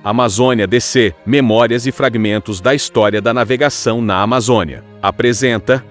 Amazônia DC, Memórias e Fragmentos da História da Navegação na Amazônia. Apresenta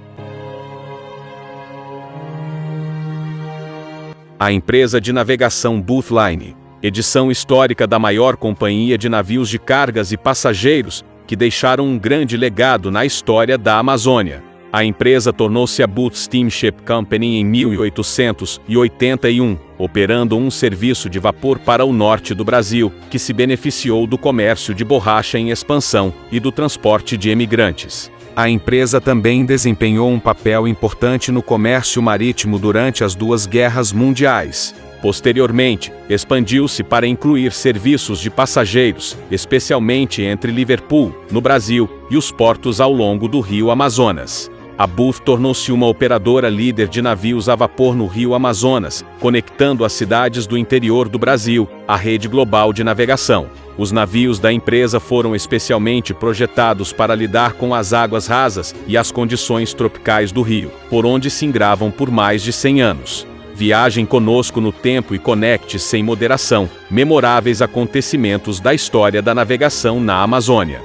a empresa de navegação Booth Line, edição histórica da maior companhia de navios de cargas e passageiros, que deixaram um grande legado na história da Amazônia. A empresa tornou-se a Booth Steamship Company em 1881, operando um serviço de vapor para o norte do Brasil, que se beneficiou do comércio de borracha em expansão e do transporte de emigrantes. A empresa também desempenhou um papel importante no comércio marítimo durante as duas guerras mundiais. Posteriormente, expandiu-se para incluir serviços de passageiros, especialmente entre Liverpool, no Brasil, e os portos ao longo do rio Amazonas. A Booth tornou-se uma operadora líder de navios a vapor no rio Amazonas, conectando as cidades do interior do Brasil à rede global de navegação. Os navios da empresa foram especialmente projetados para lidar com as águas rasas e as condições tropicais do rio, por onde se engravam por mais de 100 anos. Viajem conosco no tempo e conecte sem moderação memoráveis acontecimentos da história da navegação na Amazônia.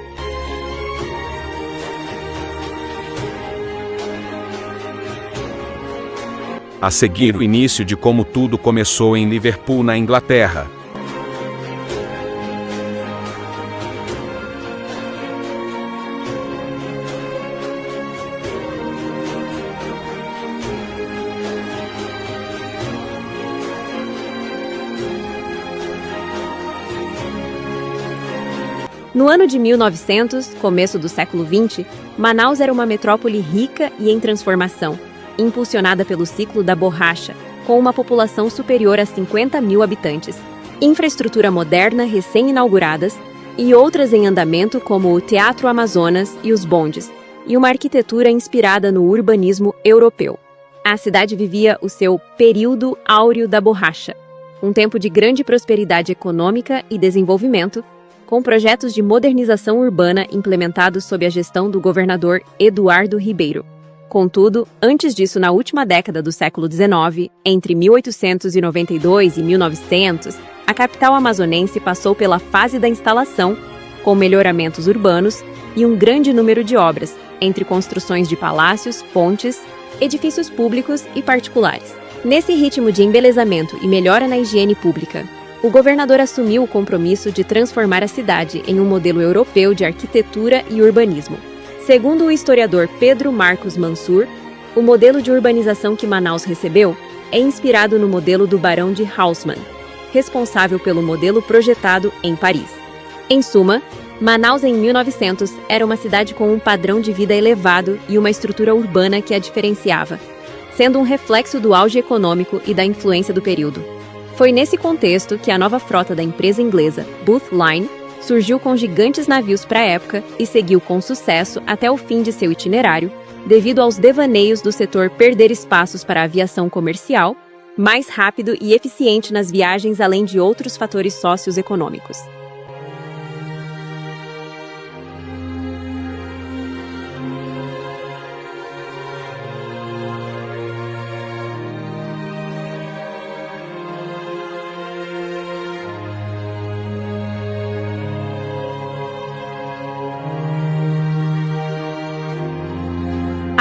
A seguir, o início de como tudo começou em Liverpool, na Inglaterra. No ano de 1900, começo do século XX, Manaus era uma metrópole rica e em transformação, impulsionada pelo ciclo da borracha, com uma população superior a 50 mil habitantes, infraestrutura moderna recém-inauguradas e outras em andamento como o Teatro Amazonas e os bondes, e uma arquitetura inspirada no urbanismo europeu. A cidade vivia o seu período áureo da borracha, um tempo de grande prosperidade econômica e desenvolvimento, com projetos de modernização urbana implementados sob a gestão do governador Eduardo Ribeiro. Contudo, antes disso, na última década do século XIX, entre 1892 e 1900, a capital amazonense passou pela fase da instalação, com melhoramentos urbanos e um grande número de obras, entre construções de palácios, pontes, edifícios públicos e particulares. Nesse ritmo de embelezamento e melhora na higiene pública, o governador assumiu o compromisso de transformar a cidade em um modelo europeu de arquitetura e urbanismo. Segundo o historiador Pedro Marcos Mansur, o modelo de urbanização que Manaus recebeu é inspirado no modelo do Barão de Haussmann, responsável pelo modelo projetado em Paris. Em suma, Manaus em 1900 era uma cidade com um padrão de vida elevado e uma estrutura urbana que a diferenciava, sendo um reflexo do auge econômico e da influência do período. Foi nesse contexto que a nova frota da empresa inglesa Booth Line surgiu com gigantes navios para a época e seguiu com sucesso até o fim de seu itinerário, devido aos devaneios do setor perder espaços para a aviação comercial, mais rápido e eficiente nas viagens, além de outros fatores socioeconômicos.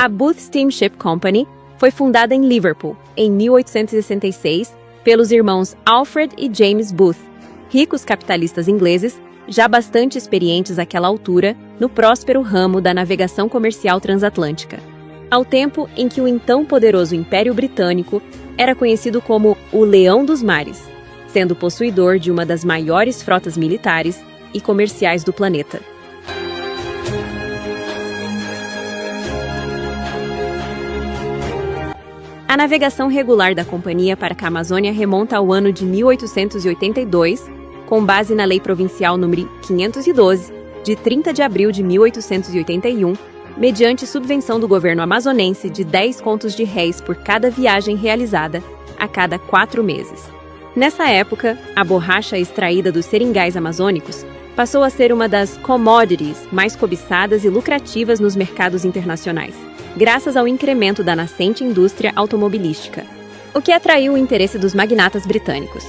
A Booth Steamship Company foi fundada em Liverpool, em 1866, pelos irmãos Alfred e James Booth, ricos capitalistas ingleses, já bastante experientes àquela altura no próspero ramo da navegação comercial transatlântica, ao tempo em que o então poderoso Império Britânico era conhecido como o Leão dos Mares, sendo possuidor de uma das maiores frotas militares e comerciais do planeta. A navegação regular da companhia para a Amazônia remonta ao ano de 1882, com base na Lei Provincial nº 512, de 30 de abril de 1881, mediante subvenção do governo amazonense de 10 contos de réis por cada viagem realizada, a cada 4 meses. Nessa época, a borracha extraída dos seringais amazônicos passou a ser uma das commodities mais cobiçadas e lucrativas nos mercados internacionais, graças ao incremento da nascente indústria automobilística, o que atraiu o interesse dos magnatas britânicos.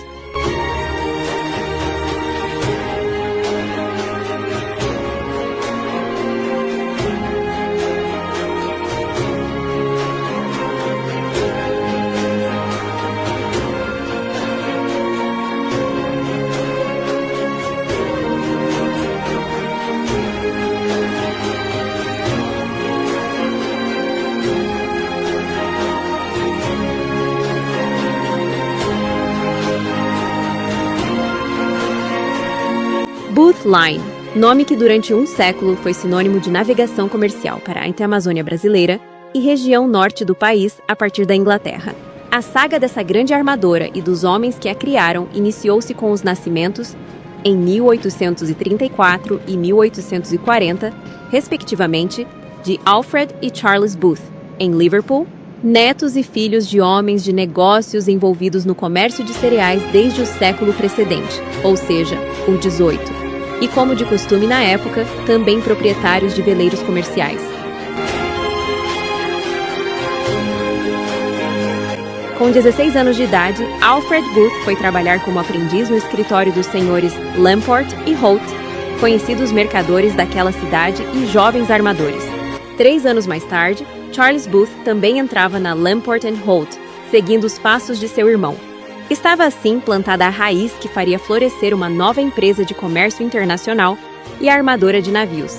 Booth Line, nome que durante um século foi sinônimo de navegação comercial para a Interamazônia brasileira e região norte do país a partir da Inglaterra. A saga dessa grande armadora e dos homens que a criaram iniciou-se com os nascimentos, em 1834 e 1840, respectivamente, de Alfred e Charles Booth, em Liverpool, netos e filhos de homens de negócios envolvidos no comércio de cereais desde o século precedente, ou seja, o XVIII, e como de costume na época, também proprietários de veleiros comerciais. Com 16 anos de idade, Alfred Booth foi trabalhar como aprendiz no escritório dos senhores Lamport e Holt, conhecidos mercadores daquela cidade e jovens armadores. 3 anos mais tarde, Charles Booth também entrava na Lamport & Holt, seguindo os passos de seu irmão. Estava assim plantada a raiz que faria florescer uma nova empresa de comércio internacional e armadora de navios.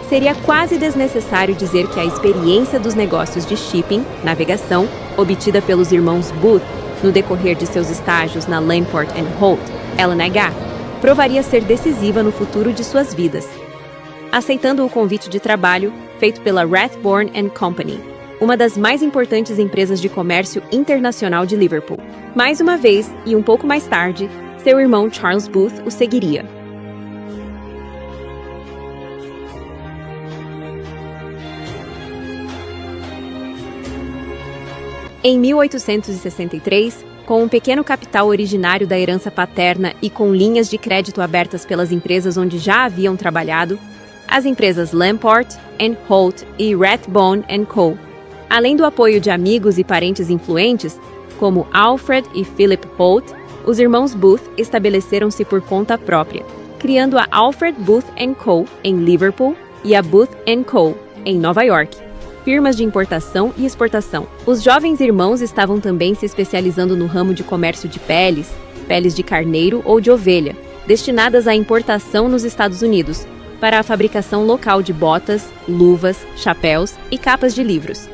Seria quase desnecessário dizer que a experiência dos negócios de shipping, navegação, obtida pelos irmãos Booth no decorrer de seus estágios na Lamport & Holt, L&H, provaria ser decisiva no futuro de suas vidas. Aceitando o convite de trabalho feito pela Rathbone & Company, uma das mais importantes empresas de comércio internacional de Liverpool. Mais uma vez, e um pouco mais tarde, seu irmão Charles Booth o seguiria. Em 1863, com um pequeno capital originário da herança paterna e com linhas de crédito abertas pelas empresas onde já haviam trabalhado, as empresas Lamport & Holt e Rathbone & Co., além do apoio de amigos e parentes influentes, como Alfred e Philip Holt, os irmãos Booth estabeleceram-se por conta própria, criando a Alfred Booth & Co. em Liverpool e a Booth & Co. em Nova York, firmas de importação e exportação. Os jovens irmãos estavam também se especializando no ramo de comércio de peles, peles de carneiro ou de ovelha, destinadas à importação nos Estados Unidos, para a fabricação local de botas, luvas, chapéus e capas de livros.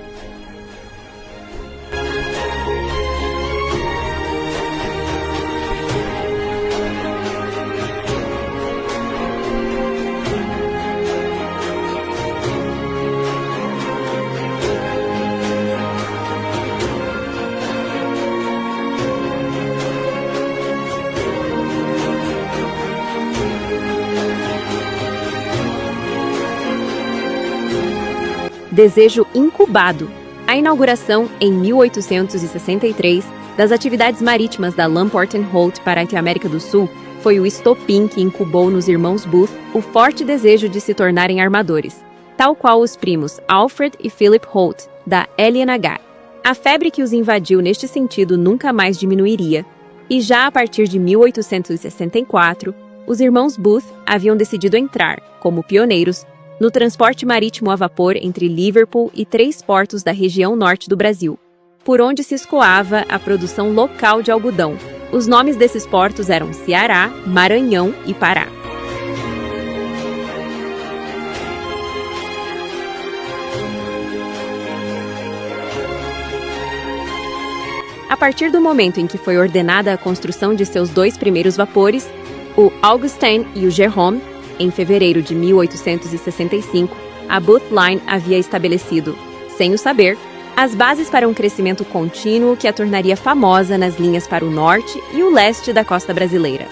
Desejo incubado. A inauguração, em 1863, das atividades marítimas da Lamport & Holt para a América do Sul foi o estopim que incubou nos irmãos Booth o forte desejo de se tornarem armadores, tal qual os primos Alfred e Philip Holt, da L&H. A febre que os invadiu neste sentido nunca mais diminuiria, e já a partir de 1864, os irmãos Booth haviam decidido entrar, como pioneiros, no transporte marítimo a vapor entre Liverpool e 3 portos da região norte do Brasil, por onde se escoava a produção local de algodão. Os nomes desses portos eram Ceará, Maranhão e Pará. A partir do momento em que foi ordenada a construção de seus 2 primeiros vapores, o Augustine e o Jerome, em fevereiro de 1865, a Booth Line havia estabelecido, sem o saber, as bases para um crescimento contínuo que a tornaria famosa nas linhas para o norte e o leste da costa brasileira.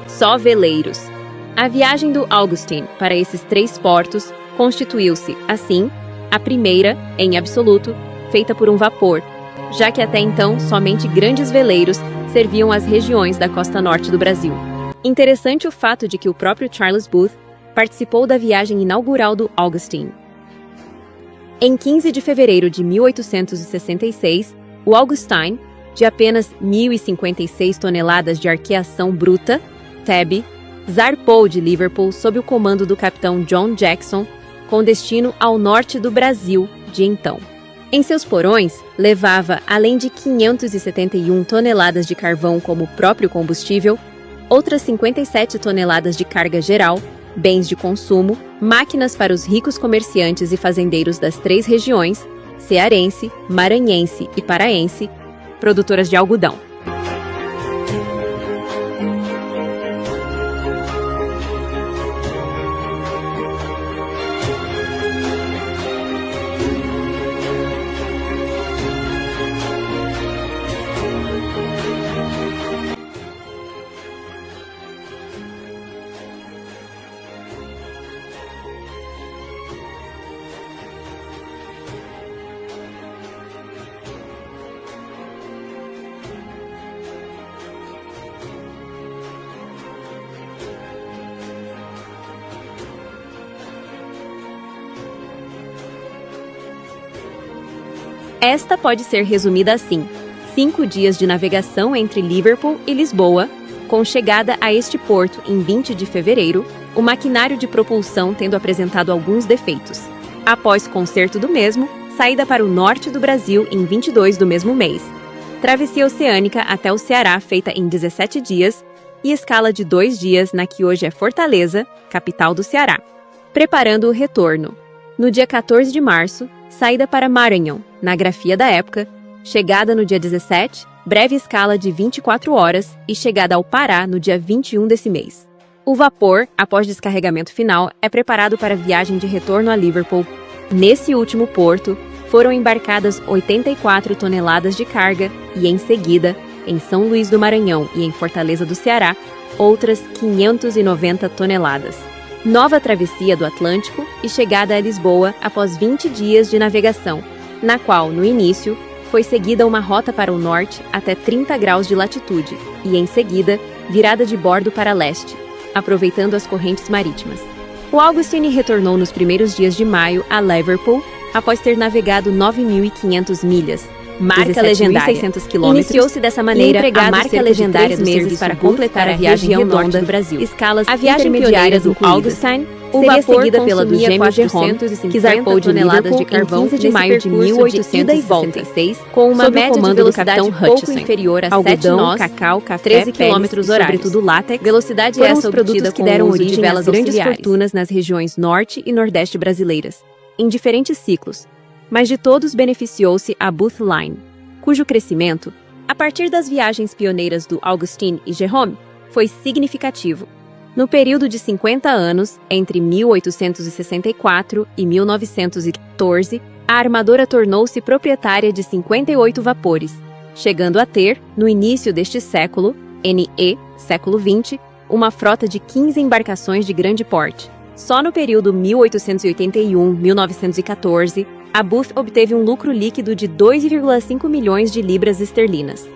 Só veleiros. A viagem do Augustine para esses 3 portos constituiu-se, assim, a primeira, em absoluto, feita por um vapor, já que até então somente grandes veleiros serviam às regiões da costa norte do Brasil. Interessante o fato de que o próprio Charles Booth participou da viagem inaugural do Augustine. Em 15 de fevereiro de 1866, o Augustine, de apenas 1.056 toneladas de arqueação bruta, TEB, zarpou de Liverpool sob o comando do capitão John Jackson, com destino ao norte do Brasil de então. Em seus porões, levava, além de 571 toneladas de carvão como próprio combustível, outras 57 toneladas de carga geral, bens de consumo, máquinas para os ricos comerciantes e fazendeiros das 3 regiões, cearense, maranhense e paraense, produtoras de algodão. Esta pode ser resumida assim: 5 dias de navegação entre Liverpool e Lisboa, com chegada a este porto em 20 de fevereiro, o maquinário de propulsão tendo apresentado alguns defeitos. Após conserto do mesmo, saída para o norte do Brasil em 22 do mesmo mês. Travessia oceânica até o Ceará feita em 17 dias e escala de 2 dias na que hoje é Fortaleza, capital do Ceará. Preparando o retorno. No dia 14 de março, saída para Maranhão, na grafia da época, chegada no dia 17, breve escala de 24 horas e chegada ao Pará no dia 21 desse mês. O vapor, após descarregamento final, é preparado para a viagem de retorno a Liverpool. Nesse último porto, foram embarcadas 84 toneladas de carga e, em seguida, em São Luís do Maranhão e em Fortaleza do Ceará, outras 590 toneladas. Nova travessia do Atlântico e chegada a Lisboa após 20 dias de navegação, na qual, no início, foi seguida uma rota para o norte até 30 graus de latitude e, em seguida, virada de bordo para leste, aproveitando as correntes marítimas. O Augustine retornou nos primeiros dias de maio a Liverpool após ter navegado 9.500 milhas, marca legendária. Iniciou-se dessa maneira a marca legendária dos meses para completar a viagem redonda do Brasil. Escalas, a viagem pioneira do Augustine, o vapor seguida pela do gêmeo Jerome, que zarpou de toneladas de carvão em 15 de maio de 1866, com uma média de velocidade pouco inferior a 7 nós, cacau, café, 13 km horários, sobretudo látex. Velocidade essa obtida que deram origem às grandes fortunas nas regiões norte e nordeste brasileiras, em diferentes ciclos. Mas de todos beneficiou-se a Booth Line, cujo crescimento, a partir das viagens pioneiras do Augustine e Jerome, foi significativo. No período de 50 anos, entre 1864 e 1914, a armadora tornou-se proprietária de 58 vapores, chegando a ter, no início deste século, NE, século XX, uma frota de 15 embarcações de grande porte. Só no período 1881-1914, a Booth obteve um lucro líquido de 2,5 milhões de libras esterlinas.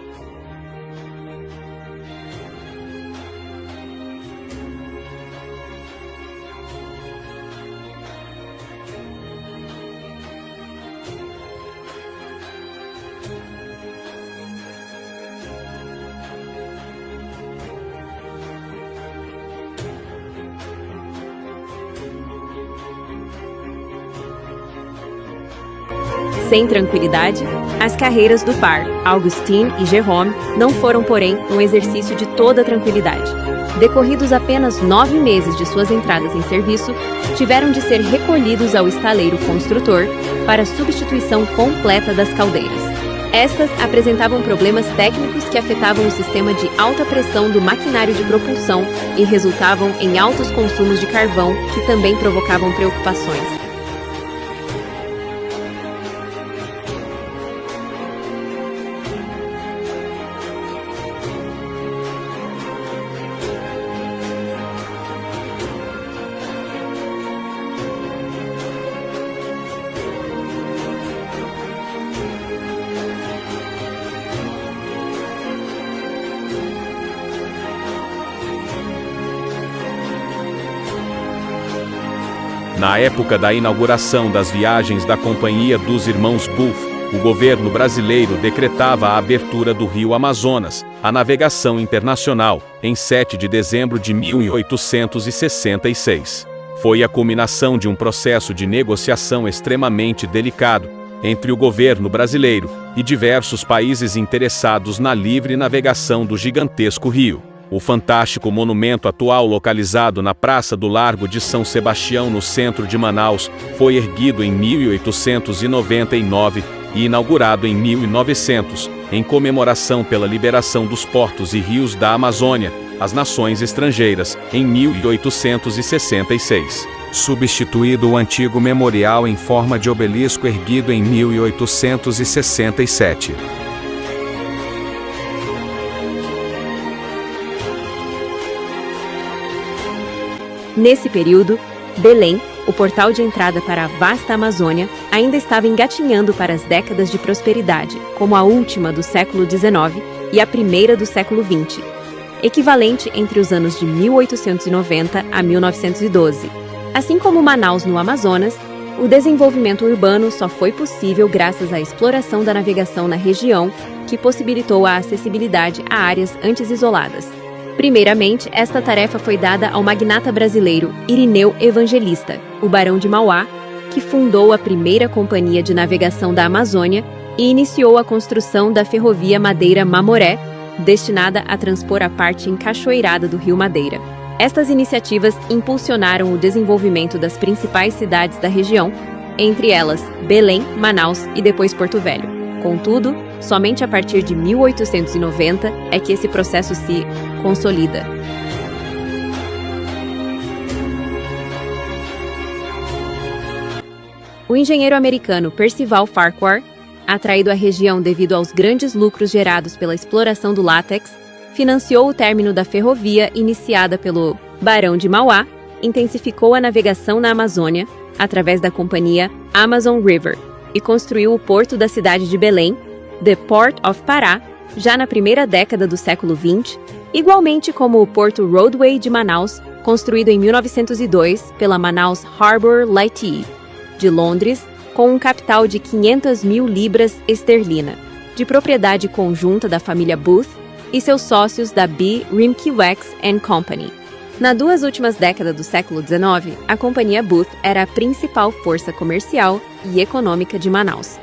Sem tranquilidade, as carreiras do par, Augustine e Jerome, não foram, porém, um exercício de toda tranquilidade. Decorridos apenas 9 meses de suas entradas em serviço, tiveram de ser recolhidos ao estaleiro construtor para substituição completa das caldeiras. Estas apresentavam problemas técnicos que afetavam o sistema de alta pressão do maquinário de propulsão e resultavam em altos consumos de carvão que também provocavam preocupações. Na época da inauguração das viagens da Companhia dos Irmãos Booth, o governo brasileiro decretava a abertura do Rio Amazonas, a navegação internacional, em 7 de dezembro de 1866. Foi a culminação de um processo de negociação extremamente delicado entre o governo brasileiro e diversos países interessados na livre navegação do gigantesco rio. O fantástico monumento atual, localizado na Praça do Largo de São Sebastião, no centro de Manaus, foi erguido em 1899 e inaugurado em 1900, em comemoração pela liberação dos portos e rios da Amazônia às nações estrangeiras, em 1866. Substituído o antigo memorial em forma de obelisco erguido em 1867. Nesse período, Belém, o portal de entrada para a vasta Amazônia, ainda estava engatinhando para as décadas de prosperidade, como a última do século XIX e a primeira do século XX, equivalente entre os anos de 1890 a 1912. Assim como Manaus no Amazonas, o desenvolvimento urbano só foi possível graças à exploração da navegação na região, que possibilitou a acessibilidade a áreas antes isoladas. Primeiramente, esta tarefa foi dada ao magnata brasileiro Irineu Evangelista, o Barão de Mauá, que fundou a primeira companhia de navegação da Amazônia e iniciou a construção da ferrovia Madeira-Mamoré, destinada a transpor a parte encachoeirada do Rio Madeira. Estas iniciativas impulsionaram o desenvolvimento das principais cidades da região, entre elas Belém, Manaus e depois Porto Velho. Contudo, somente a partir de 1890 é que esse processo se consolida. O engenheiro americano Percival Farquhar, atraído à região devido aos grandes lucros gerados pela exploração do látex, financiou o término da ferrovia iniciada pelo Barão de Mauá, intensificou a navegação na Amazônia através da companhia Amazon River e construiu o porto da cidade de Belém, The Port of Pará, já na primeira década do século XX, igualmente como o Porto Roadway de Manaus, construído em 1902 pela Manaus Harbour Lightie, de Londres, com um capital de 500 mil libras esterlina, de propriedade conjunta da família Booth e seus sócios da B. Rimkey-Wex & Company. Nas duas últimas décadas do século XIX, a companhia Booth era a principal força comercial e econômica de Manaus.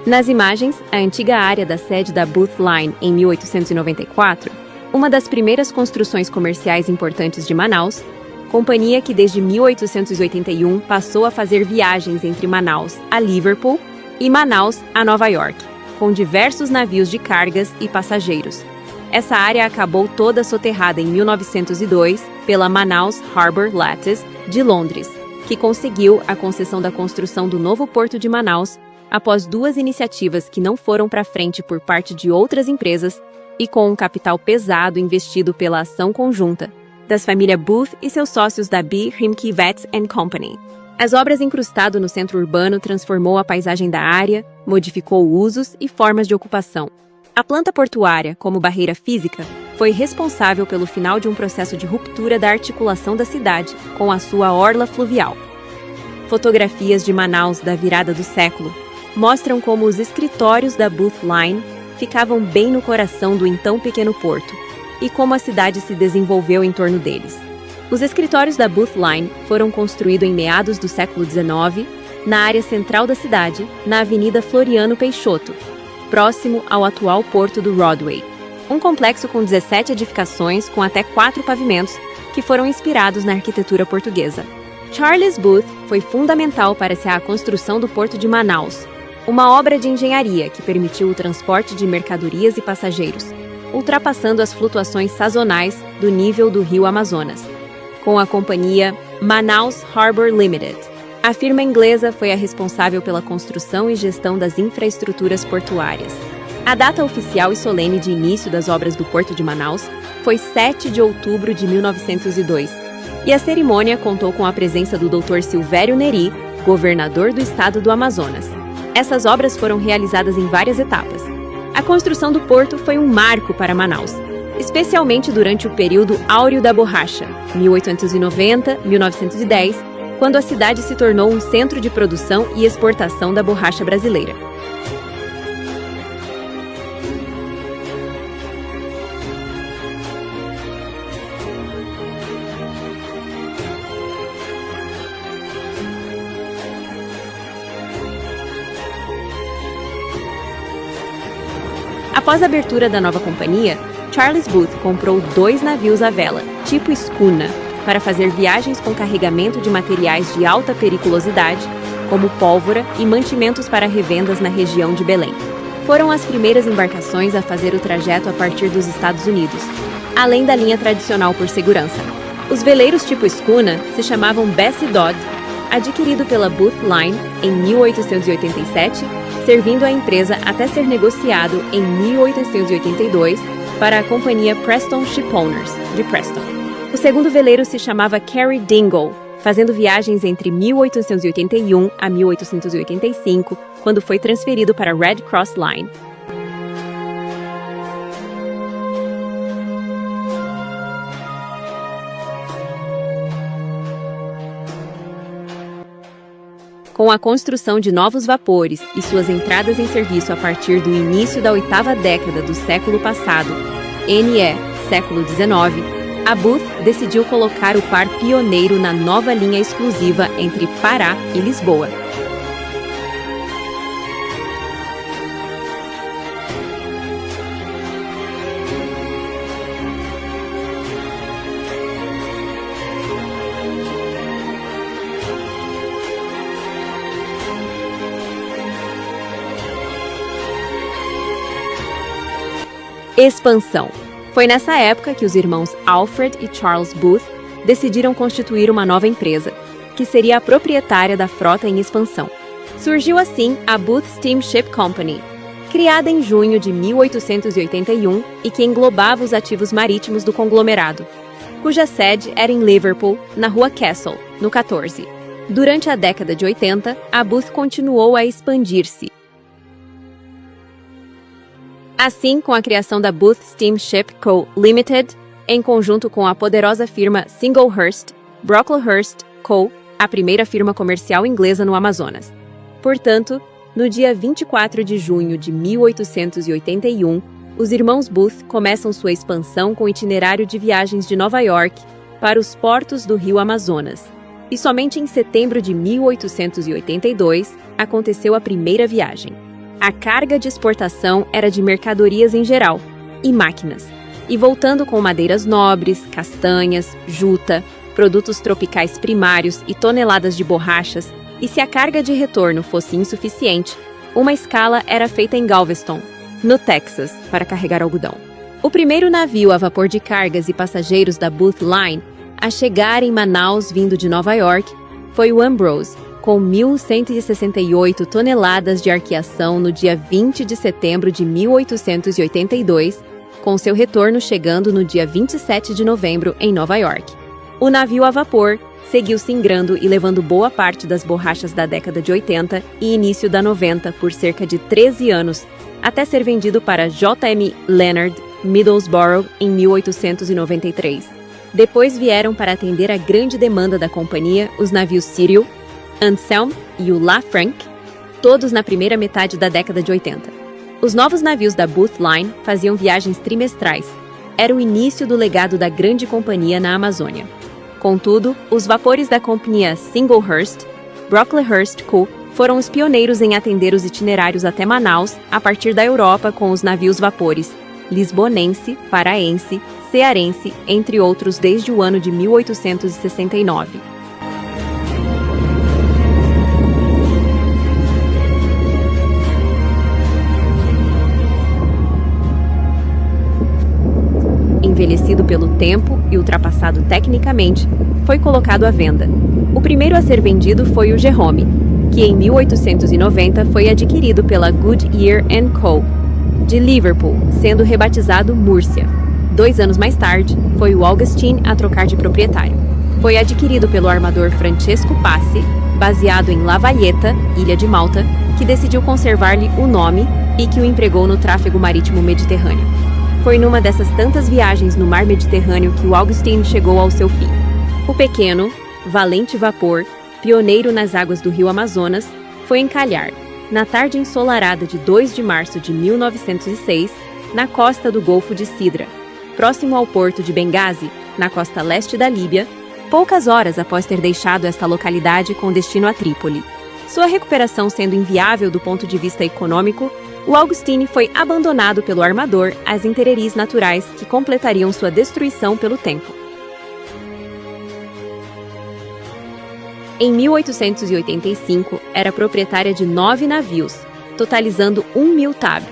Nas imagens, a antiga área da sede da Booth Line em 1894, uma das primeiras construções comerciais importantes de Manaus, companhia que desde 1881 passou a fazer viagens entre Manaus a Liverpool e Manaus a Nova York, com diversos navios de cargas e passageiros. Essa área acabou toda soterrada em 1902 pela Manaus Harbour Lattice, de Londres, que conseguiu a concessão da construção do novo porto de Manaus após duas iniciativas que não foram para frente por parte de outras empresas e com um capital pesado investido pela ação conjunta das famílias Booth e seus sócios da B. Rimkey-Wex & Company. As obras incrustado no centro urbano transformou a paisagem da área, modificou usos e formas de ocupação. A planta portuária, como barreira física, foi responsável pelo final de um processo de ruptura da articulação da cidade com a sua orla fluvial. Fotografias de Manaus da virada do século mostram como os escritórios da Booth Line ficavam bem no coração do então pequeno porto e como a cidade se desenvolveu em torno deles. Os escritórios da Booth Line foram construídos em meados do século XIX, na área central da cidade, na Avenida Floriano Peixoto, próximo ao atual porto do Roadway. Um complexo com 17 edificações com até 4 pavimentos que foram inspirados na arquitetura portuguesa. Charles Booth foi fundamental para a construção do Porto de Manaus, uma obra de engenharia que permitiu o transporte de mercadorias e passageiros, ultrapassando as flutuações sazonais do nível do rio Amazonas. Com a companhia Manaus Harbour Limited, a firma inglesa foi a responsável pela construção e gestão das infraestruturas portuárias. A data oficial e solene de início das obras do Porto de Manaus foi 7 de outubro de 1902, e a cerimônia contou com a presença do Dr. Silvério Neri, governador do estado do Amazonas. Essas obras foram realizadas em várias etapas. A construção do porto foi um marco para Manaus, especialmente durante o período áureo da borracha, 1890-1910, quando a cidade se tornou um centro de produção e exportação da borracha brasileira. Após a abertura da nova companhia, Charles Booth comprou 2 navios à vela, tipo escuna, para fazer viagens com carregamento de materiais de alta periculosidade, como pólvora e mantimentos para revendas na região de Belém. Foram as primeiras embarcações a fazer o trajeto a partir dos Estados Unidos, além da linha tradicional por segurança. Os veleiros tipo escuna se chamavam Bessie Dodd, adquirido pela Booth Line em 1887, servindo a empresa até ser negociado em 1882 para a companhia Preston Shipowners, de Preston. O segundo veleiro se chamava Carrie Dingle, fazendo viagens entre 1881 a 1885, quando foi transferido para a Red Cross Line. Com a construção de novos vapores e suas entradas em serviço a partir do início da 8ª década do século passado, NE, século XIX, a Booth decidiu colocar o par pioneiro na nova linha exclusiva entre Pará e Lisboa. Expansão. Foi nessa época que os irmãos Alfred e Charles Booth decidiram constituir uma nova empresa, que seria a proprietária da frota em expansão. Surgiu assim a Booth Steamship Company, criada em junho de 1881 e que englobava os ativos marítimos do conglomerado, cuja sede era em Liverpool, na Rua Castle, no 14. Durante a década de 80, a Booth continuou a expandir-se. Assim, com a criação da Booth Steamship Co. Limited, em conjunto com a poderosa firma Singlehurst, Brocklehurst Co., a primeira firma comercial inglesa no Amazonas. Portanto, no dia 24 de junho de 1881, os irmãos Booth começam sua expansão com itinerário de viagens de Nova York para os portos do rio Amazonas. E somente em setembro de 1882 aconteceu a primeira viagem. A carga de exportação era de mercadorias em geral e máquinas, e voltando com madeiras nobres, castanhas, juta, produtos tropicais primários e toneladas de borrachas, e se a carga de retorno fosse insuficiente, uma escala era feita em Galveston, no Texas, para carregar algodão. O primeiro navio a vapor de cargas e passageiros da Booth Line a chegar em Manaus vindo de Nova York foi o Ambrose, com 1.168 toneladas de arqueação no dia 20 de setembro de 1882, com seu retorno chegando no dia 27 de novembro em Nova York. O navio a vapor seguiu singrando e levando boa parte das borrachas da década de 80 e início da 90 por cerca de 13 anos, até ser vendido para J.M. Leonard, Middlesbrough, em 1893. Depois vieram para atender a grande demanda da companhia os navios Cyril, Anselm e o La Franc, todos na primeira metade da década de 80. Os novos navios da Booth Line faziam viagens trimestrais. Era o início do legado da grande companhia na Amazônia. Contudo, os vapores da companhia Singlehurst, Brocklehurst Co. foram os pioneiros em atender os itinerários até Manaus a partir da Europa com os navios vapores lisbonense, paraense, cearense, entre outros desde o ano de 1869. Envelhecido pelo tempo e ultrapassado tecnicamente, foi colocado à venda. O primeiro a ser vendido foi o Jerome, que em 1890 foi adquirido pela Goodyear & Co., de Liverpool, sendo rebatizado Múrcia. 2 anos mais tarde, foi o Augustine a trocar de proprietário. Foi adquirido pelo armador Francesco Passi, baseado em La Valletta, Ilha de Malta, que decidiu conservar-lhe o nome e que o empregou no tráfego marítimo mediterrâneo. Foi numa dessas tantas viagens no mar Mediterrâneo que o Augustine chegou ao seu fim. O pequeno, valente vapor, pioneiro nas águas do rio Amazonas, foi encalhar, na tarde ensolarada de 2 de março de 1906, na costa do Golfo de Sidra, próximo ao porto de Benghazi, na costa leste da Líbia, poucas horas após ter deixado esta localidade com destino a Trípoli. Sua recuperação sendo inviável do ponto de vista econômico, o Augustine foi abandonado pelo armador às intempéries naturais que completariam sua destruição pelo tempo. Em 1885, era proprietária de 9 navios, totalizando 1.000 tab.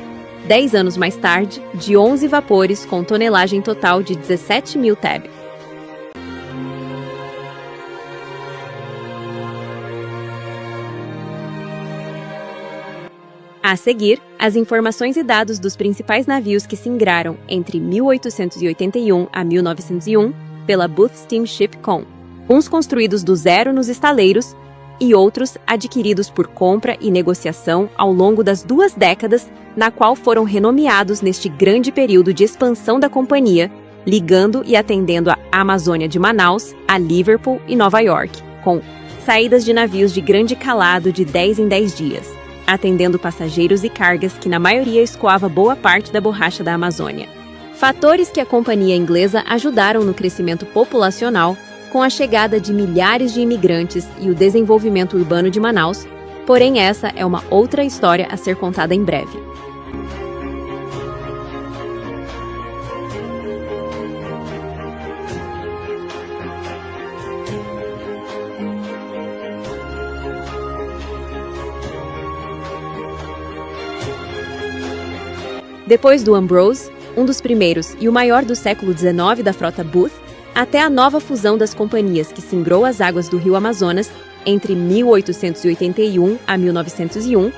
10 anos mais tarde, de 11 vapores com tonelagem total de 17.000 tab. A seguir, as informações e dados dos principais navios que singraram entre 1881 a 1901 pela Booth Steamship Co., uns construídos do zero nos estaleiros e outros adquiridos por compra e negociação ao longo das 2 décadas, na qual foram renomeados neste grande período de expansão da companhia, ligando e atendendo a Amazônia de Manaus, a Liverpool e Nova York, com saídas de navios de grande calado de 10 em 10 dias, atendendo passageiros e cargas que na maioria escoava boa parte da borracha da Amazônia. Fatores que a companhia inglesa ajudaram no crescimento populacional, com a chegada de milhares de imigrantes e o desenvolvimento urbano de Manaus, porém essa é uma outra história a ser contada em breve. Depois do Ambrose, um dos primeiros e o maior do século XIX da frota Booth, até a nova fusão das companhias que singrou as águas do rio Amazonas entre 1881 a 1901,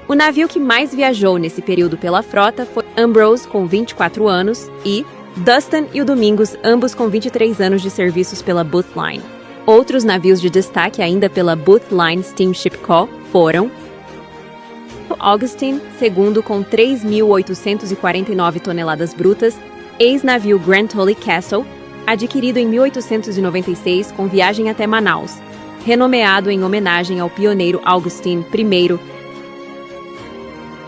o navio que mais viajou nesse período pela frota foi Ambrose, com 24 anos, e Dustan e o Domingos, ambos com 23 anos de serviços pela Booth Line. Outros navios de destaque ainda pela Booth Line Steamship Co. foram o Augustine, segundo com 3.849 toneladas brutas, ex-navio Grand Holy Castle, adquirido em 1896 com viagem até Manaus, renomeado em homenagem ao pioneiro Augustine I.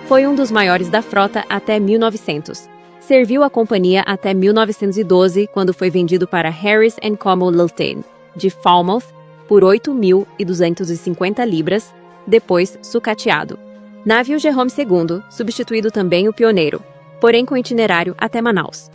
Foi um dos maiores da frota até 1900. Serviu a companhia até 1912, quando foi vendido para Harris & Como Ltd, de Falmouth, por 8.250 libras, depois sucateado. Navio Jerome II, substituído também o pioneiro, porém com itinerário até Manaus.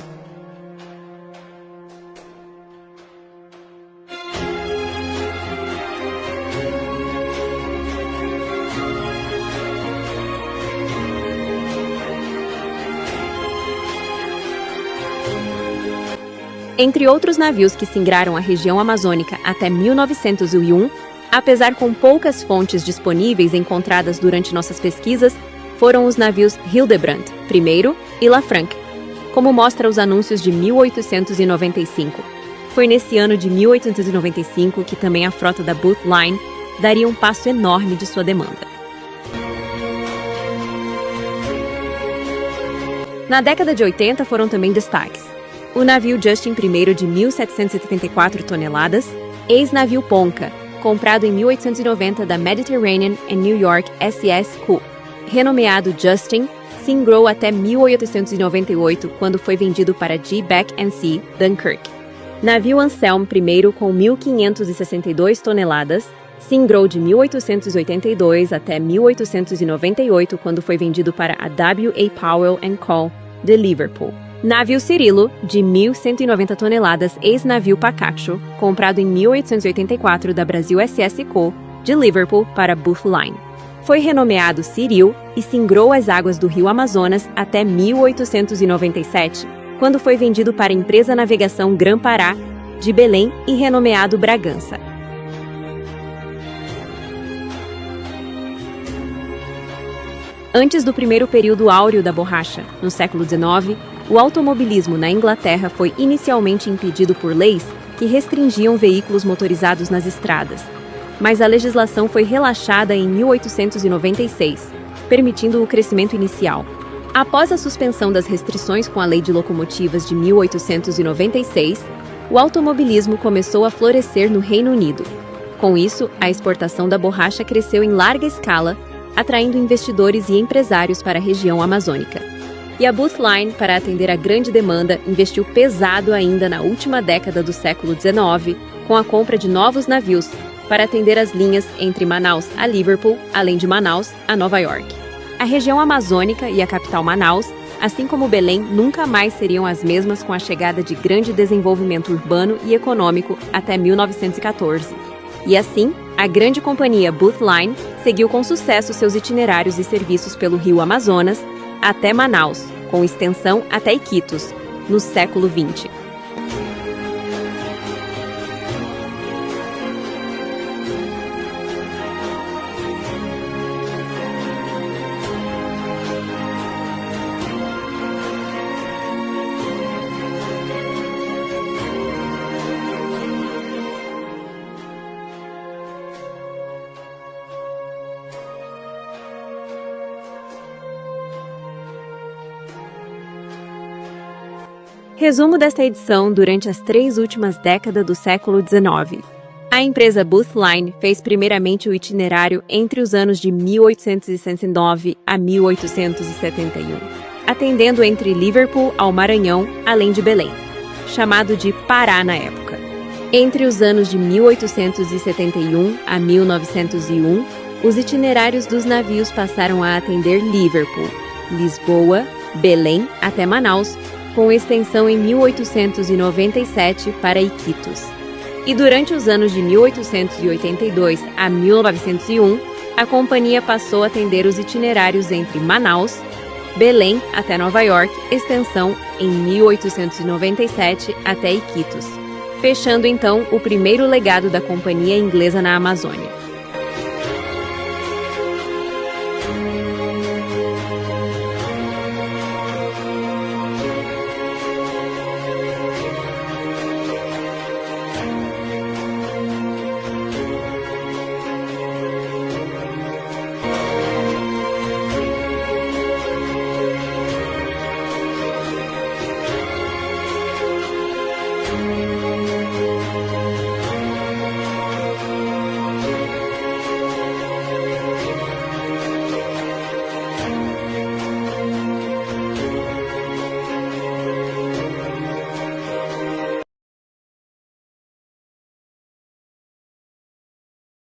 Entre outros navios que singraram a região amazônica até 1901, apesar com poucas fontes disponíveis encontradas durante nossas pesquisas, foram os navios Hildebrand, I, e Lafranc, como mostra os anúncios de 1895. Foi nesse ano de 1895 que também a frota da Booth Line daria um passo enorme de sua demanda. Na década de 80 foram também destaques o navio Justin I de 1.774 toneladas, ex-navio Ponca, comprado em 1890 da Mediterranean and New York SS Co. Renomeado Justin, singrou até 1898, quando foi vendido para G. Beck & C. Dunkirk. Navio Anselm I com 1.562 toneladas, singrou de 1882 até 1898, quando foi vendido para a W. A. Powell & Co. de Liverpool. Navio Cirilo, de 1.190 toneladas, ex-navio Pacacho, comprado em 1884 da Brasil SS Co. de Liverpool para Booth Line. Foi renomeado Ciril e singrou as águas do rio Amazonas até 1897, quando foi vendido para a empresa Navegação Grã-Pará, de Belém, e renomeado Bragança. Antes do primeiro período áureo da borracha, no século XIX, o automobilismo na Inglaterra foi inicialmente impedido por leis que restringiam veículos motorizados nas estradas. mas a legislação foi relaxada em 1896, permitindo o crescimento inicial. Após a suspensão das restrições com a Lei de Locomotivas de 1896, o automobilismo começou a florescer no Reino Unido. Com isso, a exportação da borracha cresceu em larga escala, atraindo investidores e empresários para a região amazônica. E a Booth Line, para atender a grande demanda, investiu pesado ainda na última década do século XIX, com a compra de novos navios, para atender as linhas entre Manaus a Liverpool, além de Manaus a Nova York. A região amazônica e a capital Manaus, assim como Belém, nunca mais seriam as mesmas com a chegada de grande desenvolvimento urbano e econômico até 1914. E assim, a grande companhia Booth Line seguiu com sucesso seus itinerários e serviços pelo rio Amazonas até Manaus, com extensão até Iquitos, no século XX. Resumo desta edição durante as 3 últimas décadas do século XIX. A empresa Booth Line fez primeiramente o itinerário entre os anos de 1869 a 1871, atendendo entre Liverpool ao Maranhão, além de Belém, chamado de Pará na época. Entre os anos de 1871 a 1901, os itinerários dos navios passaram a atender Liverpool, Lisboa, Belém até Manaus, com extensão em 1897 para Iquitos. E durante os anos de 1882 a 1901, a companhia passou a atender os itinerários entre Manaus, Belém até Nova York, extensão em 1897 até Iquitos, fechando então o primeiro legado da companhia inglesa na Amazônia.